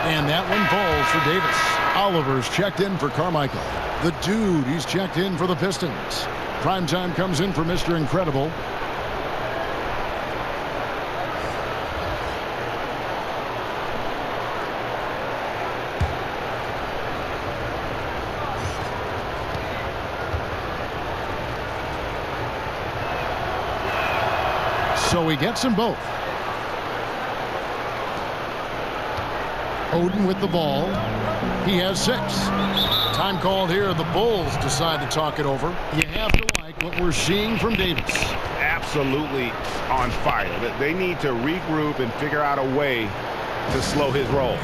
And that one falls for Davis. Oliver's checked in for Carmichael. The Dude, he's checked in for the Pistons. Primetime comes in for Mr. Incredible. So he gets them both. Oden with the ball. He has 6. Time called here. The Bulls decide to talk it over. You have to like what we're seeing from Davis. Absolutely on fire. They need to regroup and figure out a way to slow his roll.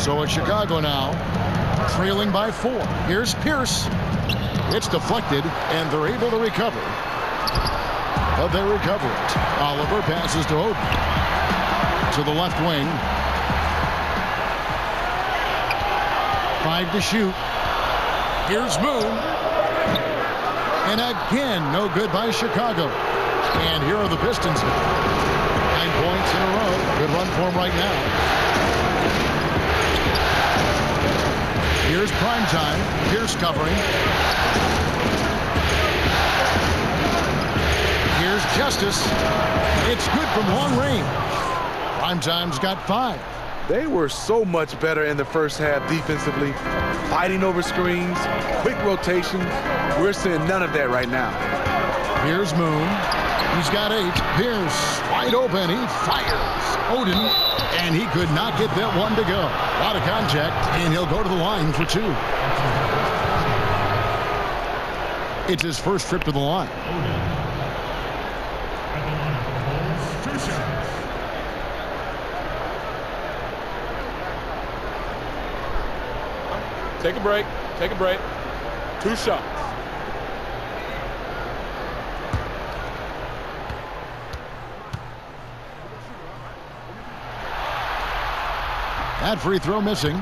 So it's Chicago now, trailing by 4. Here's Pierce. It's deflected, and they're able to recover. But they recover it. Oliver passes to Oden. To the left wing. 5 to shoot. Here's Moon. And again, no good by Chicago. And here are the Pistons. 9 points in a row. Good run for them right now. Here's Primetime. Pierce covering. Here's Justice. It's good from long range. Primetime's got 5. They were so much better in the first half defensively, fighting over screens, quick rotations. We're seeing none of that right now. Here's Moon. He's got 8. Pierce wide open. He fires. Oden, and he could not get that one to go. A lot of contact, and he'll go to the line for 2. It's his first trip to the line. Take a break. Take a break. 2 shots. That free throw missing.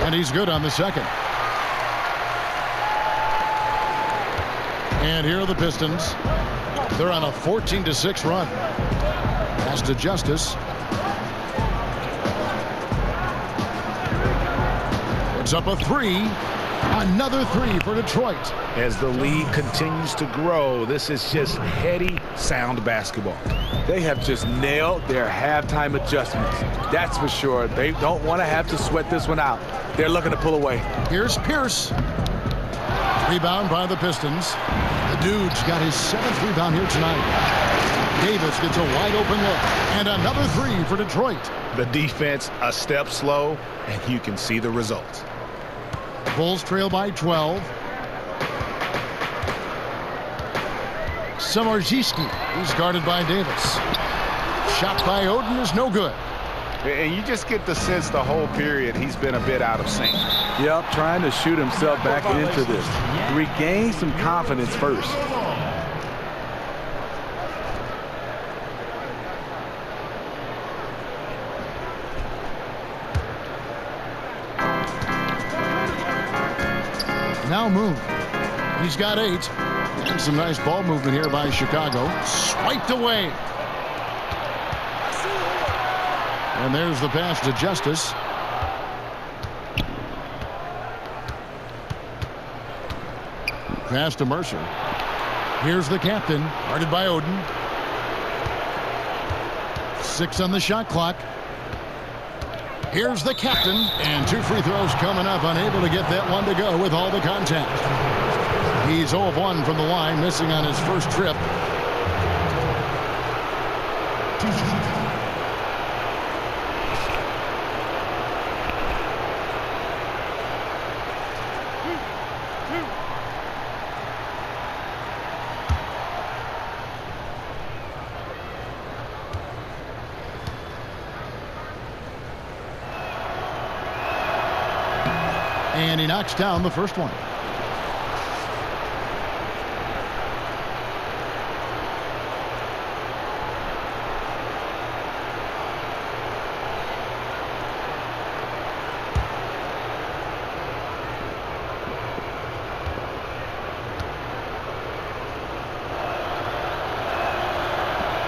And he's good on the second. And here are the Pistons. They're on a 14-6 run. Pass to Justice. Puts up a 3. Another 3 for Detroit. As the lead continues to grow, this is just heady, sound basketball. They have just nailed their halftime adjustments. That's for sure. They don't want to have to sweat this one out. They're looking to pull away. Here's Pierce. Rebound by the Pistons. The Dude's got his 7th rebound here tonight. Davis gets a wide open look. And another 3 for Detroit. The defense a step slow, and you can see the results. Bulls trail by 12. Samardziski. He's guarded by Davis. Shot by Oden is no good. And you just get the sense the whole period he's been a bit out of sync. Yep, trying to shoot himself back into this. Regain some confidence first. now Moon. He's got 8. And some nice ball movement here by Chicago. Swiped away. And there's the pass to Justice. Pass to Mercer. Here's the captain, guarded by Oden. 6 on the shot clock. Here's the captain, and 2 free throws coming up, unable to get that one to go with all the contact. He's 0 of 1 from the line, missing on his first trip. And he knocks down the first one.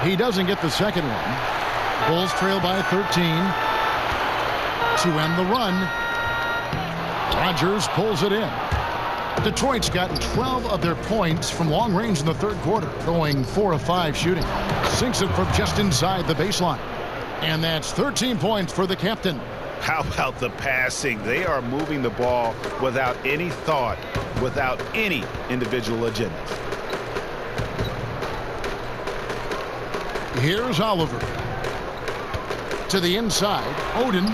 He doesn't get the second one. Bulls trail by 13 to end the run. Rogers pulls it in. Detroit's gotten 12 of their points from long range in the third quarter, going 4 of 5 shooting. Sinks it from just inside the baseline. And that's 13 points for the captain. How about the passing? They are moving the ball without any thought, without any individual agenda. Here's Oliver. To the inside, Oden.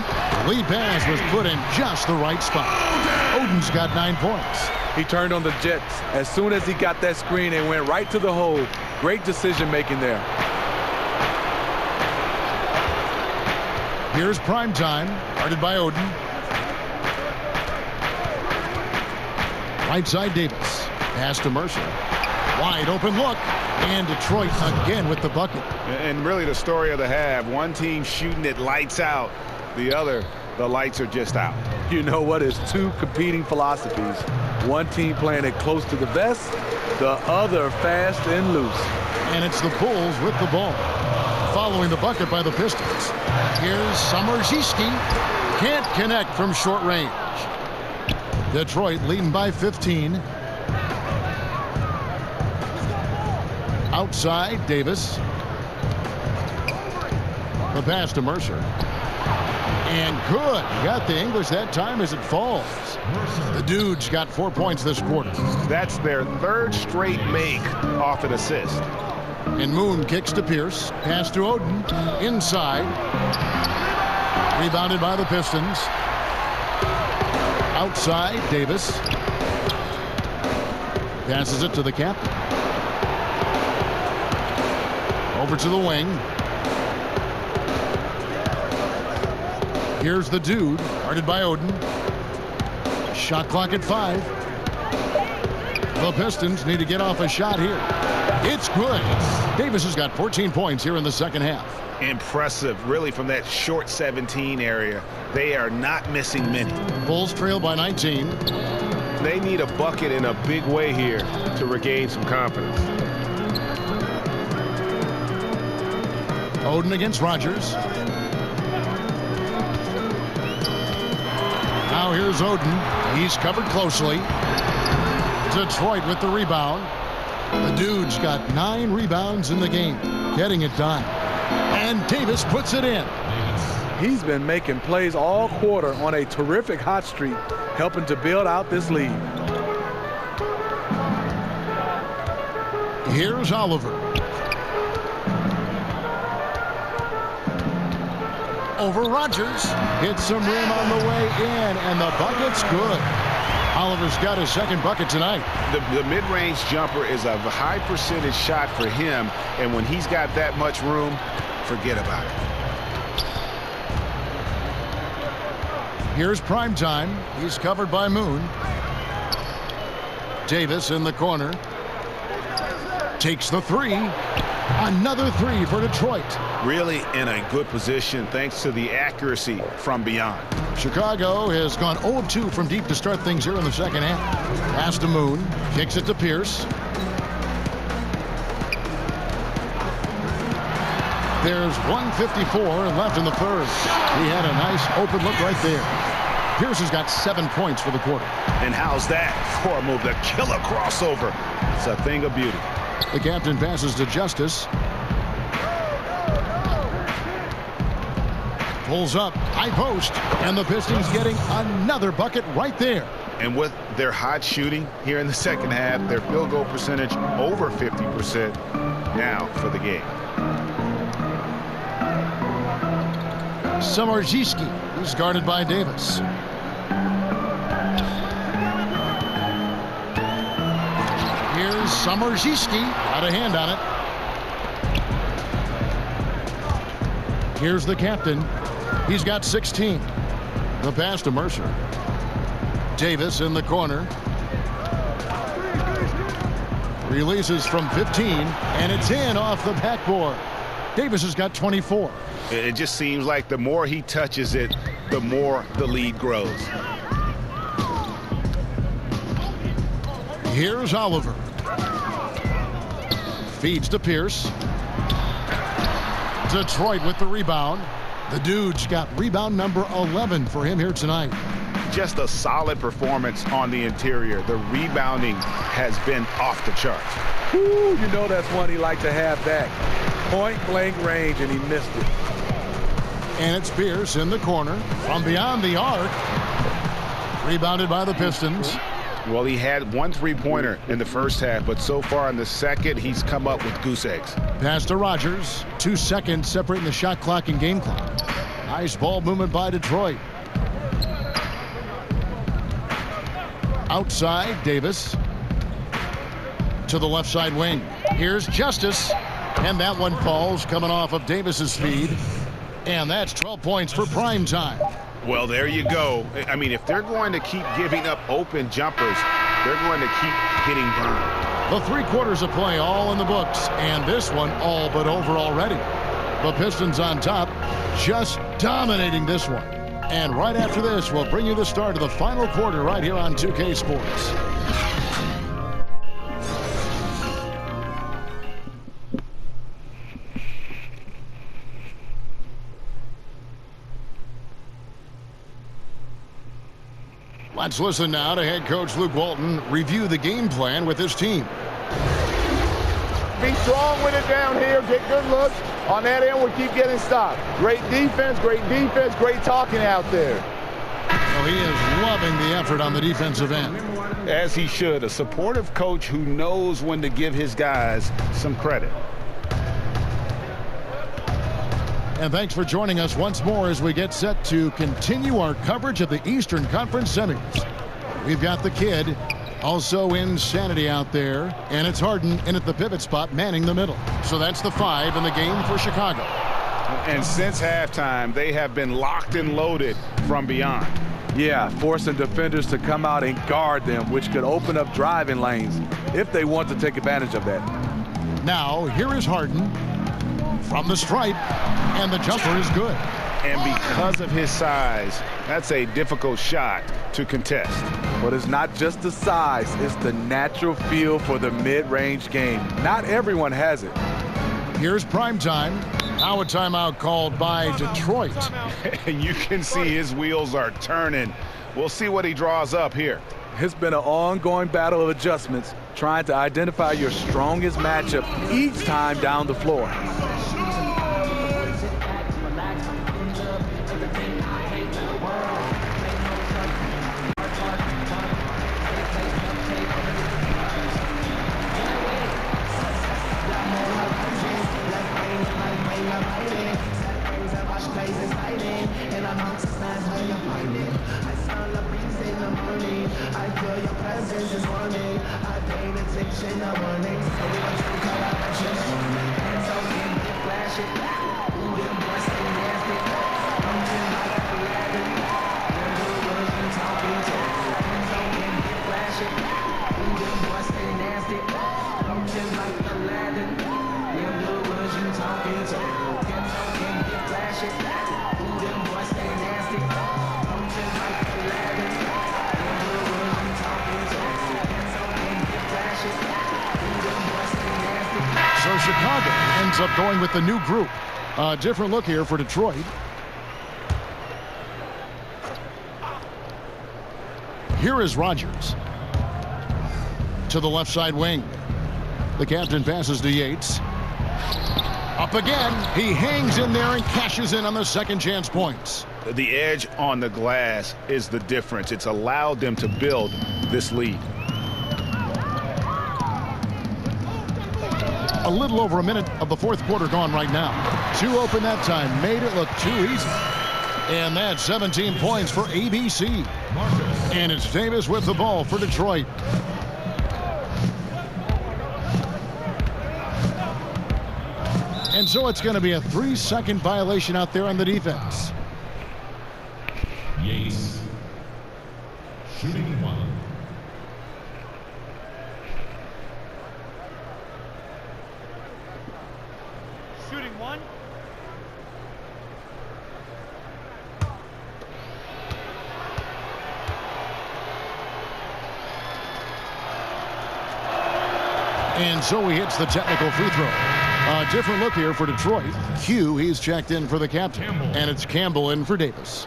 Lead pass was put in just the right spot. Oden's got 9 points. He turned on the Jets. As soon as he got that screen and went right to the hole. Great decision making there. Here's prime time, guarded by Oden. Right side Davis. Pass to Mercer. Wide open look. And Detroit again with the bucket. And really the story of the half. One team shooting it lights out. The other, the lights are just out. You know what? It's 2 competing philosophies. One team playing it close to the vest, the other fast and loose. And it's the Bulls with the ball. Following the bucket by the Pistons. Here's Summerziski. Can't connect from short range. Detroit leading by 15. Outside, Davis. The pass to Mercer. And good. Got the English that time as it falls. The Dudes got 4 points this quarter. That's their 3rd straight make off an assist. And Moon kicks to Pierce. Pass to Oden. Inside. Rebounded by the Pistons. Outside, Davis. Passes it to the captain. Over to the wing. Here's the Dude, guarded by Oden. Shot clock at 5. The Pistons need to get off a shot here. It's good. Davis has got 14 points here in the second half. Impressive, really, from that short 17 area. They are not missing many. Bulls trail by 19. They need a bucket in a big way here to regain some confidence. Oden against Rogers. Now here's Oden. He's covered closely. Detroit with the rebound. The Dude's got 9 rebounds in the game, getting it done. And Davis puts it in. He's been making plays all quarter on a terrific hot streak, helping to build out this lead. Here's Oliver. Over Rogers. Hits some rim on the way in, and the bucket's good. Oliver's got his second bucket tonight. The mid-range jumper is a high percentage shot for him, and when he's got that much room, forget about it. Here's prime time. He's covered by Moon. Davis in the corner. Takes the 3. Another 3 for Detroit. Really in a good position thanks to the accuracy from beyond. Chicago has gone 0-2 from deep to start things here in the second half. Pass to Moon. Kicks it to Pierce. There's 1:54 left in the third. He had a nice open look right there. Pierce has got 7 points for the quarter. And how's that for a move? The killer crossover. It's a thing of beauty. The captain passes to Justice. Pulls up, high post, and the Pistons getting another bucket right there. And with their hot shooting here in the second half, their field goal percentage over 50% now for the game. Samardziski is guarded by Davis. Here's Samardziski, got a hand on it. Here's the captain. He's got 16. The pass to Mercer. Davis in the corner. Releases from 15, and it's in off the backboard. Davis has got 24. It just seems like the more he touches it, the more the lead grows. Here's Oliver. Feeds to Pierce. Detroit with the rebound. The Dude's got rebound number 11 for him here tonight. Just a solid performance on the interior. The rebounding has been off the charts. Ooh, you know that's one he liked to have back. Point blank range, and he missed it. And it's Pierce in the corner from beyond the arc. Rebounded by the Pistons. Well, he had one three-pointer in the first half, but so far in the second, he's come up with goose eggs. Pass to Rogers. 2 seconds separating the shot clock and game clock. Nice ball movement by Detroit. Outside, Davis. To the left side wing. Here's Justice. And that one falls coming off of Davis's speed. And that's 12 points for prime time. Well, there you go. I mean, if they're going to keep giving up open jumpers, they're going to keep getting burned. The 3 quarters of play all in the books, and this one all but over already. The Pistons on top, just dominating this one. And right after this, we'll bring you the start of the final quarter right here on 2K Sports. Let's listen now to head coach Luke Walton review the game plan with his team. Be strong with it down here. Get good looks. On that end, we'll keep getting stopped. Great defense, great talking out there. Well, he is loving the effort on the defensive end. As he should. A supportive coach who knows when to give his guys some credit. And thanks for joining us once more as we get set to continue our coverage of the Eastern Conference Semis. We've got the kid, also Insanity out there, and it's Harden in at the pivot spot, manning the middle. So that's the 5 in the game for Chicago. And since halftime, they have been locked and loaded from beyond. Yeah, forcing defenders to come out and guard them, which could open up driving lanes if they want to take advantage of that. Now, here is Harden from the stripe, and the jumper is good. And because of his size, that's a difficult shot to contest. But it's not just the size, it's the natural feel for the mid-range game. Not everyone has it. Here's primetime. Now a timeout called by Detroit. And you can see his wheels are turning. We'll see what he draws up here. It's been an ongoing battle of adjustments, trying to identify your strongest matchup each time down the floor. ends up going with the new group. A different look here for Detroit. Here is Rodgers. To the left side wing. The captain passes to Yates. Up again. He hangs in there and cashes in on the second chance points. The edge on the glass is the difference. It's allowed them to build this lead. A little over a minute of the fourth quarter gone right now. Two open that time. Made it look too easy. And that's 17 points for ABC. And it's Davis with the ball for Detroit. And so it's going to be a 3-second violation out there on the defense. Yates. Shooting one. Shooting one. And so he hits the technical free throw. A different look here for Detroit. Q, he's checked in for the captain. And it's Campbell in for Davis.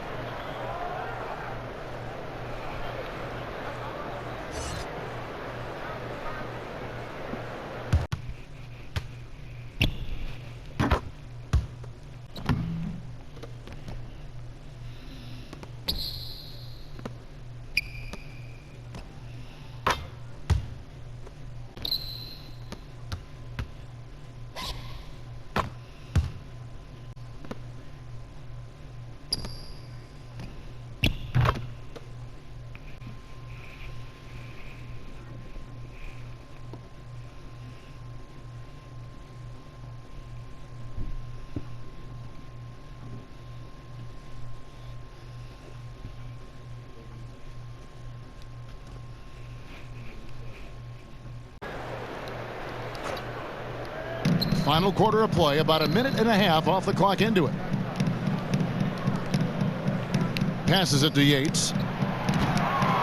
Final quarter of play, about a minute and a half off the clock into it. Passes it to Yates.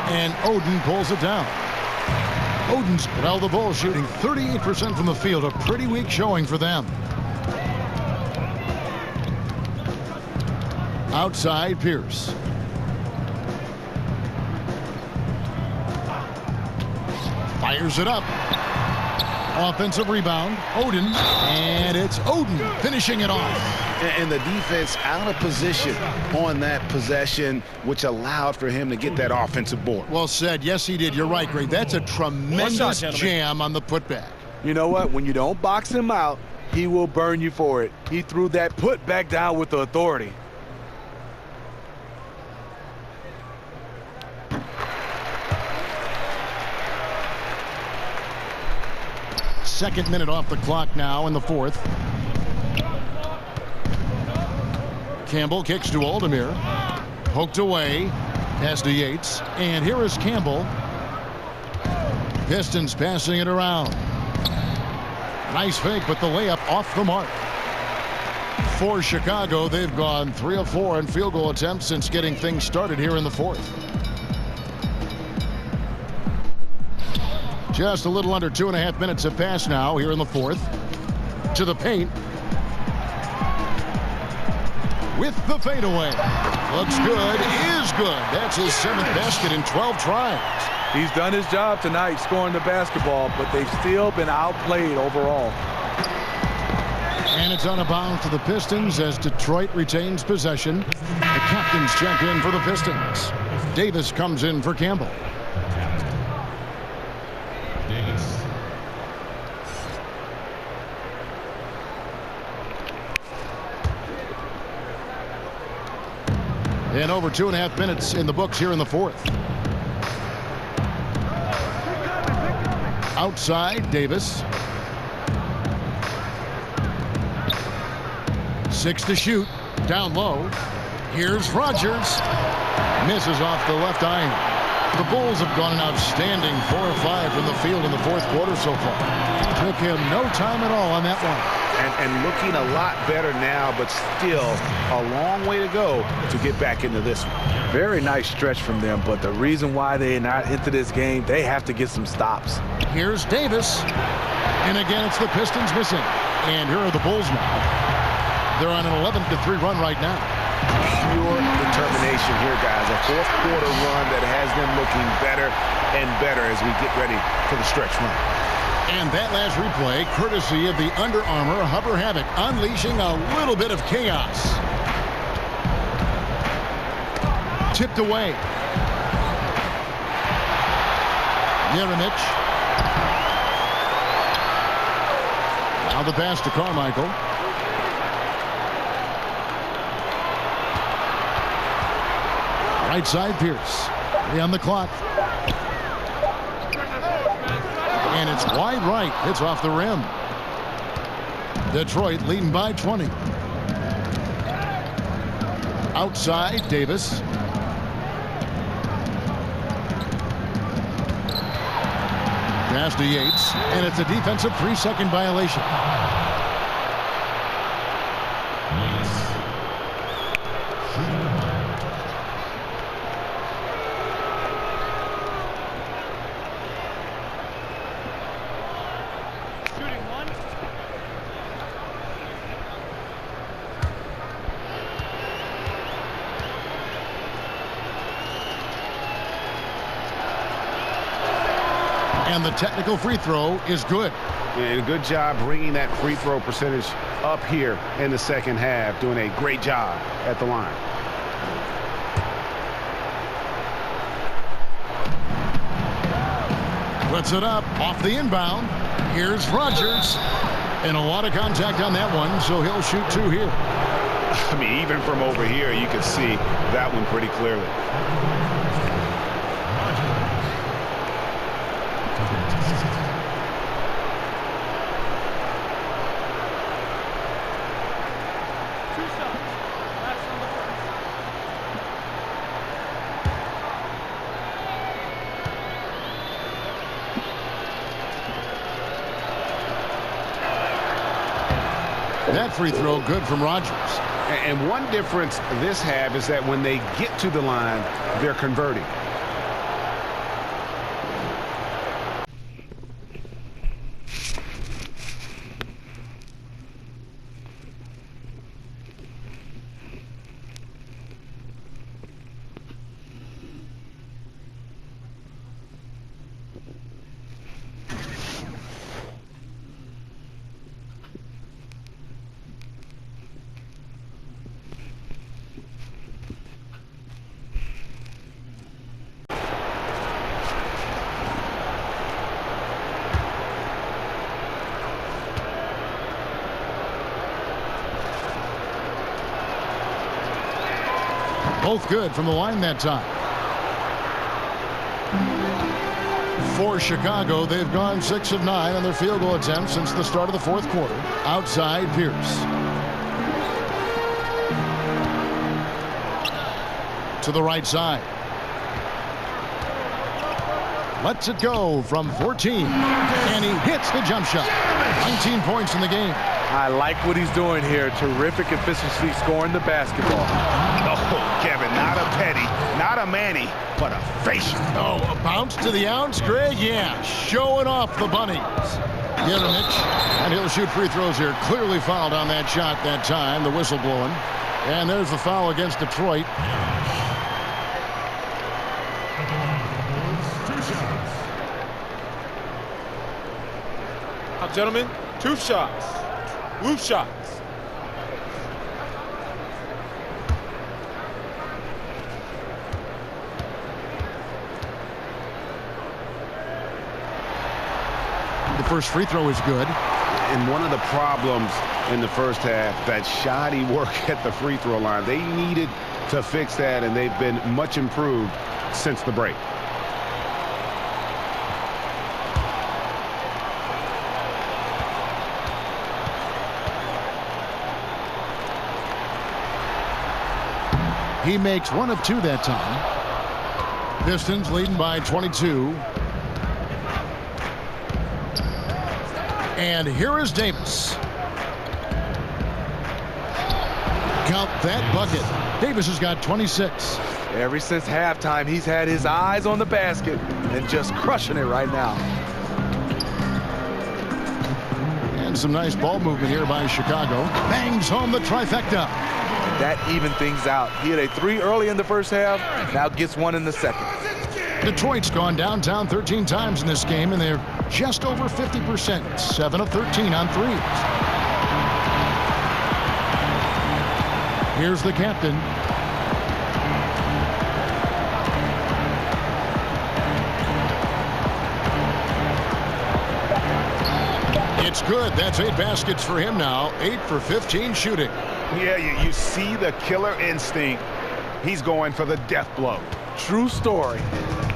And Oden pulls it down. Oden's held the ball, shooting 38% from the field. A pretty weak showing for them. Outside, Pierce. Fires it up. Offensive rebound, Oden, and it's Oden finishing it off. And the defense out of position on that possession, which allowed for him to get that offensive board. Well said. Yes, he did. You're right, Greg. That's a tremendous jam on the putback. You know what? When you don't box him out, he will burn you for it. He threw that putback down with the authority. Second minute off the clock now in the fourth. Campbell kicks to Aldemir. Poked away. Pass to Yates. And here is Campbell. Pistons passing it around. Nice fake, but the layup off the mark. For Chicago, they've gone 3 of 4 in field goal attempts since getting things started here in the fourth. Just a little under 2.5 minutes have passed now here in the fourth. To the paint. With the fadeaway. Looks good. Is good. That's his 7th basket in 12 tries. He's done his job tonight scoring the basketball, but they've still been outplayed overall. And it's on a bounce to the Pistons as Detroit retains possession. The captains check in for the Pistons. Davis comes in for Campbell. And over 2.5 minutes in the books here in the fourth. Outside, Davis. 6 to shoot. Down low. Here's Rodgers. Misses off the left iron. The Bulls have gone an outstanding 4 or 5 from the field in the fourth quarter so far. Took him no time at all on that one. And looking a lot better now, but still a long way to go to get back into this one. Very nice stretch from them, but the reason why they're not into this game, they have to get some stops. Here's Davis. And again, it's the Pistons missing. And here are the Bulls now. They're on an 11-3 run right now. Pure determination here, guys. A fourth quarter run that has them looking better and better as we get ready for the stretch run. And that last replay, courtesy of the Under Armour Hover Havoc, unleashing a little bit of chaos. Tipped away. Jeremic. Now the pass to Carmichael. Right side, Pierce. 3 on the clock. And it's wide right. It's off the rim. Detroit leading by 20. Outside, Davis. Pass to Yates, and it's a defensive 3-second violation. Shooting 1. And the technical free throw is good. And good job bringing that free throw percentage up here in the second half. Doing a great job at the line. Puts it up off the inbound. Here's Rogers. And a lot of contact on that one, so he'll shoot 2 here. I mean, even from over here, you can see that one pretty clearly. That free throw good from Rogers. And one difference this half is that when they get to the line, they're converting. Both good from the line that time. For Chicago, they've gone 6 of 9 on their field goal attempts since the start of the fourth quarter. Outside, Pierce. To the right side. Lets it go from 14. And he hits the jump shot. 19 points in the game. I like what he's doing here. Terrific efficiency scoring the basketball. Oh, Kevin, not a Petty, not a Manny, but a facial. Oh, a bounce to the ounce, Greg? Yeah, showing off the bunnies. Jeremic, and he'll shoot free throws here. Clearly fouled on that shot that time, the whistle blowing. And there's the foul against Detroit. Now, gentlemen, 2 shots. Blue shots. The first free throw is good. And one of the problems in the first half, that shoddy work at the free throw line. They needed to fix that, and they've been much improved since the break. He makes 1 of 2 that time. Pistons leading by 22. And here is Davis. Count that bucket. Davis has got 26. Ever since halftime, he's had his eyes on the basket and just crushing it right now. some nice ball movement here by Chicago. Bangs home the trifecta. That evened things out. He had a 3 early in the first half, now gets 1 in the second. Detroit's gone downtown 13 times in this game, and they're just over 50%, 7 of 13 on threes. Here's the captain. It's good. That's 8 baskets for him now. 8 for 15 shooting. Yeah, you see the killer instinct. He's going for the death blow. True story.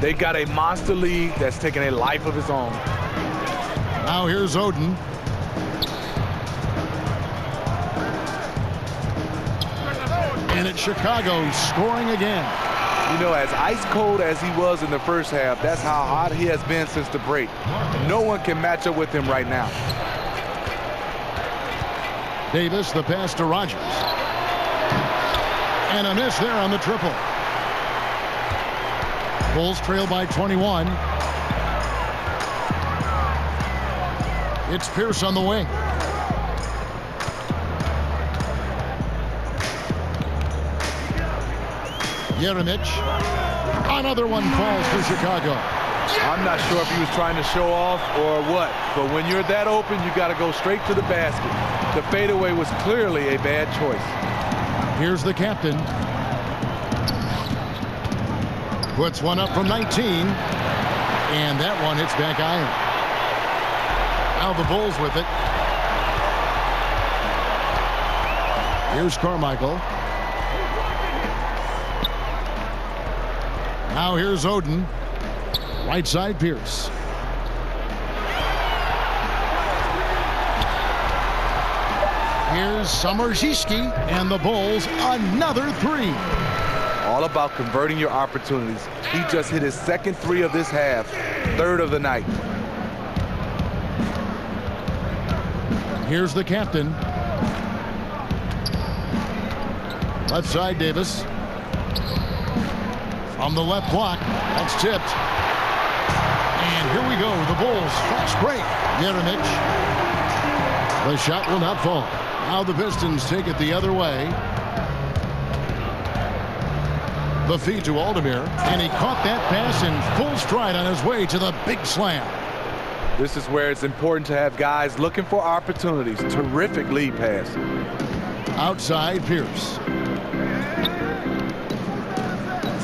They got a monster lead that's taking a life of his own. Now here's Oden. And it's Chicago scoring again. You know, as ice cold as he was in the first half, that's how hot he has been since the break. No one can match up with him right now. Davis, the pass to Rogers. And a miss there on the triple. Bulls trail by 21. It's Pierce on the wing. Jeremic. Another one falls to Chicago. I'm not sure if he was trying to show off or what, but when you're that open, you got to go straight to the basket. The fadeaway was clearly a bad choice. Here's the captain. Puts one up from 19. And that one hits back iron. Now the Bulls with it. Here's Carmichael. Now here's Oden. Right side, Pierce. Here's Summerziski, and the Bulls another 3. All about converting your opportunities. He just hit his second 3 of this half, 3rd of the night. Here's the captain. Left side, Davis. From the left block, that's tipped. And here we go, the Bulls fast break. Jeremic. The shot will not fall. Now the Pistons take it the other way. The feed to Aldemir, and he caught that pass in full stride on his way to the big slam. This is where it's important to have guys looking for opportunities. Terrific lead pass. Outside, Pierce.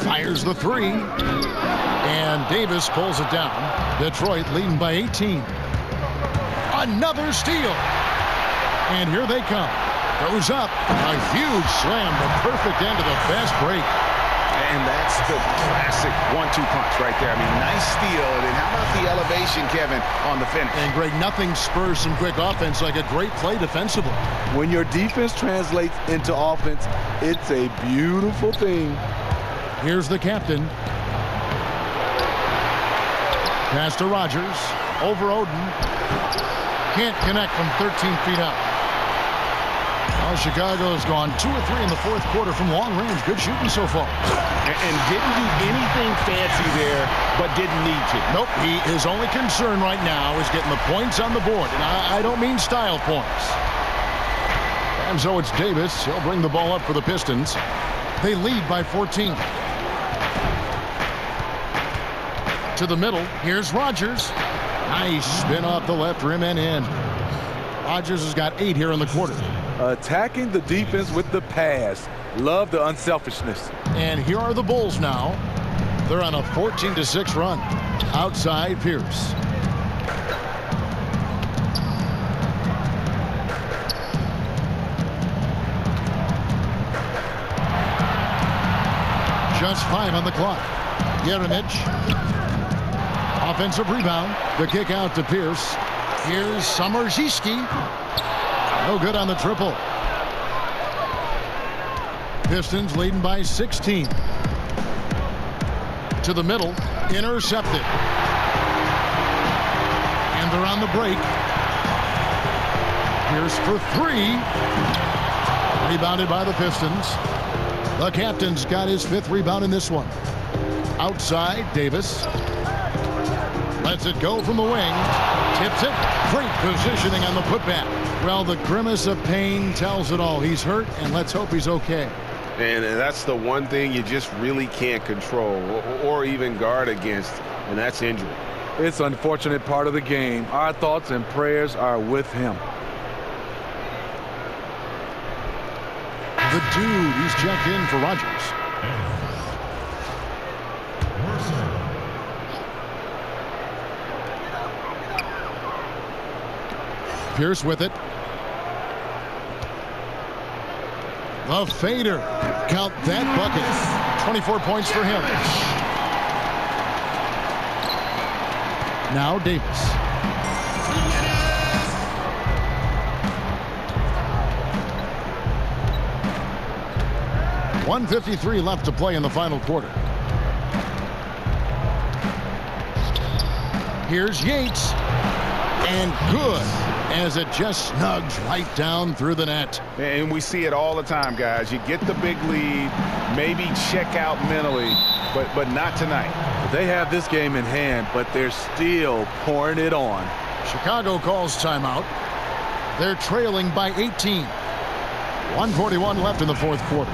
Fires the 3. And Davis pulls it down. Detroit leading by 18. Another steal. And here they come. Goes up. A huge slam. The perfect end of the fast break. And that's the classic 1-2 punch right there. I mean, nice steal. And then how about the elevation, Kevin, on the finish? And Greg, nothing spurs some quick offense like a great play defensively. When your defense translates into offense, it's a beautiful thing. Here's the captain. Pass to Rogers. Over Oden. Can't connect from 13 feet out. Now Chicago's gone 2 or 3 in the fourth quarter from long range. Good shooting so far. And didn't do anything fancy there, but didn't need to. Nope. His only concern right now is getting the points on the board. And I don't mean style points. And so it's Davis. He'll bring the ball up for the Pistons. They lead by 14. To the middle. Here's Rogers. Nice spin off the left rim and in. Rogers has got 8 here in the quarter. Attacking the defense with the pass. Love the unselfishness. And here are the Bulls now. They're on a 14-6 run. Outside, Pierce. Just 5 on the clock. Jeremic. Offensive rebound. The kick out to Pierce. Here's Summerziski. No good on the triple. Pistons leading by 16. To the middle. Intercepted. And they're on the break. Pierce for 3. Rebounded by the Pistons. The captain's got his 5th rebound in this one. Outside, Davis. Lets it go from the wing. Tips it. Great positioning on the putback. Well, the grimace of pain tells it all. He's hurt, and let's hope he's okay. And that's the one thing you just really can't control or even guard against, and that's injury. It's an unfortunate part of the game. Our thoughts and prayers are with him. The dude, he's checked in for Rogers. Pierce with it. The fader. Count that bucket. 24 points for him. Now Davis. .153 left to play in the final quarter. Here's Yates. And good, as it just snugs right down through the net. And we see it all the time, guys. You get the big lead, maybe check out mentally, but not tonight. They have this game in hand, but they're still pouring it on. Chicago calls timeout. They're trailing by 18. 1:41 left in the fourth quarter.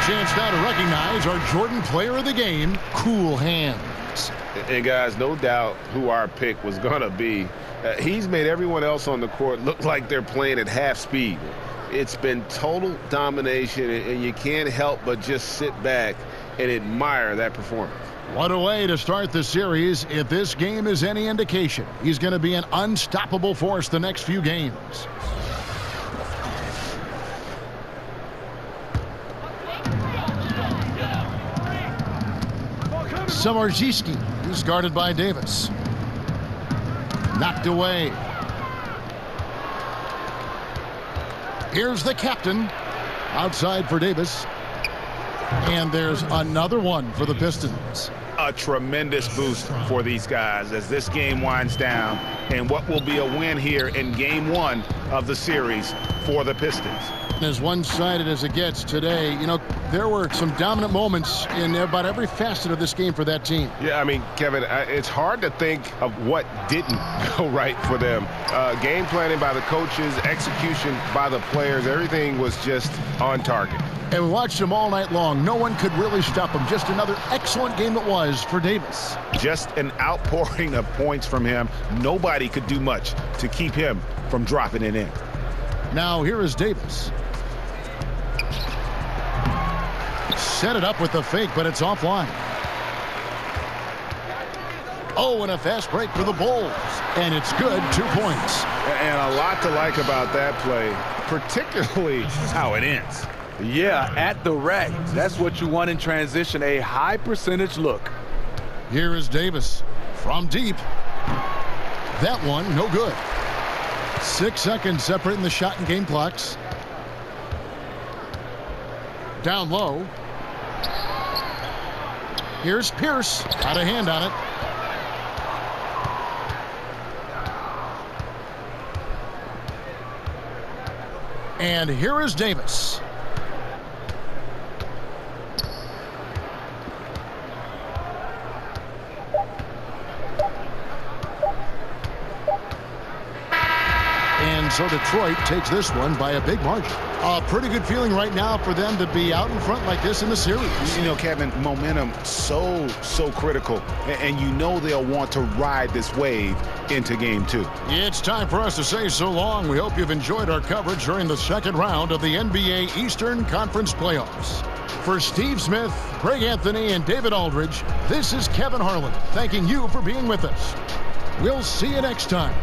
Chance now to recognize our Jordan player of the game, Cool Hands. And guys, no doubt who our pick was going to be. He's made everyone else on the court look like they're playing at half speed. It's been total domination, and you can't help but just sit back and admire that performance. What a way to start the series. If this game is any indication, he's going to be an unstoppable force the next few games. Samardziski, who's guarded by Davis. Knocked away. Here's the captain. Outside for Davis. And there's another one for the Pistons. A tremendous boost for these guys as this game winds down, and what will be a win here in game one of the series for the Pistons. As one-sided as it gets today, you know, there were some dominant moments in about every facet of this game for that team. Yeah, I mean, Kevin, it's hard to think of what didn't go right for them. Game planning by the coaches, execution by the players, everything was just on target. And we watched him all night long. No one could really stop him. Just another excellent game it was for Davis. Just an outpouring of points from him. Nobody could do much to keep him from dropping it in. Now here is Davis. Set it up with the fake, but it's offline. Oh, and a fast break for the Bulls. And it's good, 2 points. And a lot to like about that play, particularly how it ends. Yeah, at the rack. That's what you want in transition, a high percentage look. Here is Davis from deep. That one, no good. 6 seconds separating the shot and game clocks. Down low. Here's Pierce. Got a hand on it. And here is Davis. And So Detroit takes this one by a big margin. A pretty good feeling right now for them to be out in front like this in the series. You know, Kevin, momentum so critical. And you know they'll want to ride this wave into game 2. It's time for us to say so long. We hope you've enjoyed our coverage during the second round of the NBA Eastern Conference Playoffs. For Steve Smith, Greg Anthony, and David Aldridge, this is Kevin Harlan thanking you for being with us. We'll see you next time.